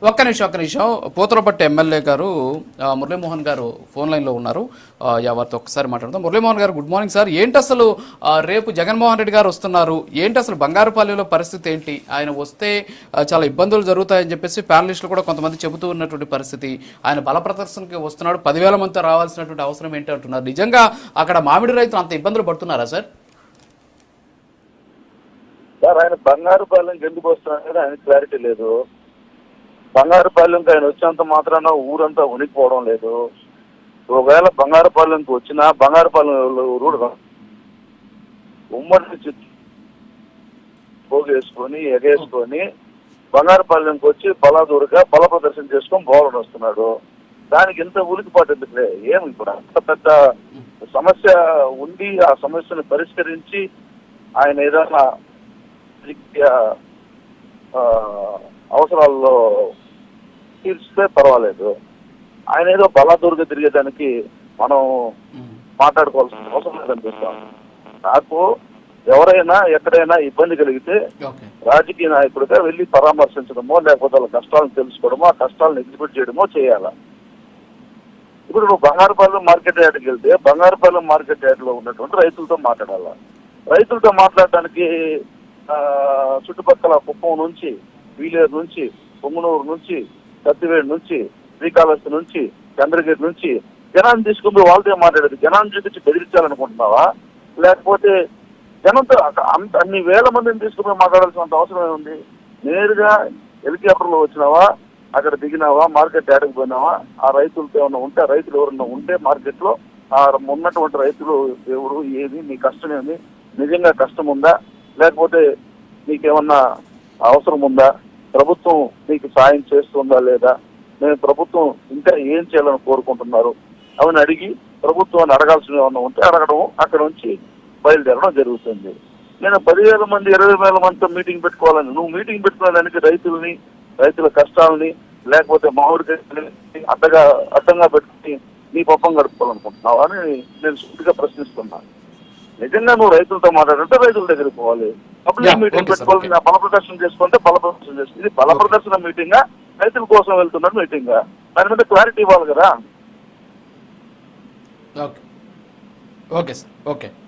ఒక్క నిమిషం పోతలపట్టు ఎమ్మెల్యే గారు మురళీమోహన్ గారు ఫోన్ లైన్లో ఉన్నారు. వారితో ఒక్కసారి మాట్లాడదాం. మురళీమోహన్ గారు, గుడ్ మార్నింగ్ సార్. ఏంటి అసలు రేపు జగన్మోహన్ రెడ్డి గారు వస్తున్నారు, ఏంటి అసలు బంగారుపల్లిలో పరిస్థితి ఏంటి? ఆయన వస్తే చాలా ఇబ్బందులు జరుగుతాయని చెప్పేసి ప్యానలిస్టులు కూడా కొంతమంది చెబుతూ ఉన్నటువంటి పరిస్థితి. ఆయన బల ప్రదర్శనకి వస్తున్నాడు, 10,000 మందితో రావాల్సినటువంటి అవసరం ఏంటి అంటున్నారు. నిజంగా అక్కడ మామిడి రైతులు అంత ఇబ్బందులు పడుతున్నారా సార్? సార్, ఆయన బంగారుపాలెంకి ఎందుకు వస్తున్నారనేది ఆయన క్లారిటీ లేదు. బంగారుపాలెంకి ఆయన వచ్చేంత మాత్రాన ఊరంతా ఉనికిపోవడం లేదు. ఒకవేళ బంగారుపాలెంకి వచ్చినా బంగారుపాలెం ఊరు ఉమ్మడి పోగేసుకొని ఎగేసుకొని బంగారుపాలెంకి వచ్చి బలాదూరుగా బల ప్రదర్శన చేసుకొని పోవాలని వస్తున్నాడు. దానికి ఇంత ఉలికిపాటు ఎందుకులే? ఏం ఇప్పుడు అంత పెద్ద సమస్య ఉండి ఆ సమస్యను పరిష్కరించి ఆయన ఏదైనా అవసరాల్లో తీర్చితే పర్వాలేదు. ఆయన ఏదో బలాదూరుగా తిరిగేదానికి మనం మాట్లాడుకోవాల్సిన అవసరం లేదనిపిస్తాం. నాకు ఎవరైనా ఎక్కడైనా ఇబ్బంది కలిగితే రాజకీయ నాయకుడిగా వెళ్ళి పరామర్శించడమో లేకపోతే వాళ్ళ కష్టాలను తెలుసుకోవడమో ఆ కష్టాలను ఎగ్జిక్యూట్ చేయడమో చేయాల. ఇప్పుడు నువ్వు బంగారుపాలెం మార్కెట్ యార్డ్కి వెళ్తే బంగారుపాలెం మార్కెట్ యార్డ్లో ఉన్నటువంటి రైతులతో మాట్లాడాల. రైతులతో మాట్లాడటానికి చుట్టుపక్కల కుప్పం నుంచి, వీలేరు నుంచి, పొంగునూరు నుంచి, కత్తివేడు నుంచి, శ్రీకాళహస్తి నుంచి, చంద్రగిరి నుంచి జనాన్ని తీసుకుని వాళ్ళతో మాట్లాడేది. జనాన్ని చూపించి బెదిరించాలనుకుంటున్నావా? లేకపోతే జనంతో అన్ని వేల మందిని తీసుకుని మాట్లాడాల్సినంత అవసరం ఏముంది? నేరుగా హెలికాప్టర్లో వచ్చినావా, అక్కడ దిగినావా, మార్కెట్ యార్డ్కి పోయినావా, ఆ రైతులతో ఏమన్నా ఉంటే రైతులు ఎవరన్నా ఉంటే మార్కెట్లో ఆ ఉన్నటువంటి రైతులు ఎవరు, ఏది, నీ కష్టం ఏమి, నిజంగా కష్టం ఉందా, లేకపోతే నీకేమన్నా అవసరం ఉందా, ప్రభుత్వం నీకు సాయం చేస్తుందా లేదా, నేను ప్రభుత్వం ఇంకా ఏం చేయాలని కోరుకుంటున్నారు అవన్నీ అడిగి ప్రభుత్వాన్ని అడగాల్సినవి ఏమన్నా ఉంటే అడగడం, అక్కడ నుంచి బయలుదేరడం జరుగుతుంది. నేను 10,000 మంది 20,000 మందితో మీటింగ్ పెట్టుకోవాలని, నువ్వు మీటింగ్ పెట్టుకునే దానికి రైతుల్ని, రైతుల కష్టాలని, లేకపోతే మామిడికాయని అడ్డంగా పెట్టుకుని నీ పప్పం గడుపుకోవాలనుకుంటున్నావు అని నేను సూటిగా ప్రశ్నిస్తున్నాను. నిజంగా నువ్వు రైతులతో మాట్లాడంటే రైతుల దగ్గరికి పోవాలి. పబ్లిక్ మీటింగ్ పెట్టుకోవాలి. బల ప్రదర్శన చేసుకుంటే బల ప్రదర్శన చేస్తుంది. ఇది బల ప్రదర్శన మీటింగా, రైతుల కోసం వెళ్తున్న మీటింగా? దాని మీద క్లారిటీ ఇవ్వాలి కదా. Okay sir, okay.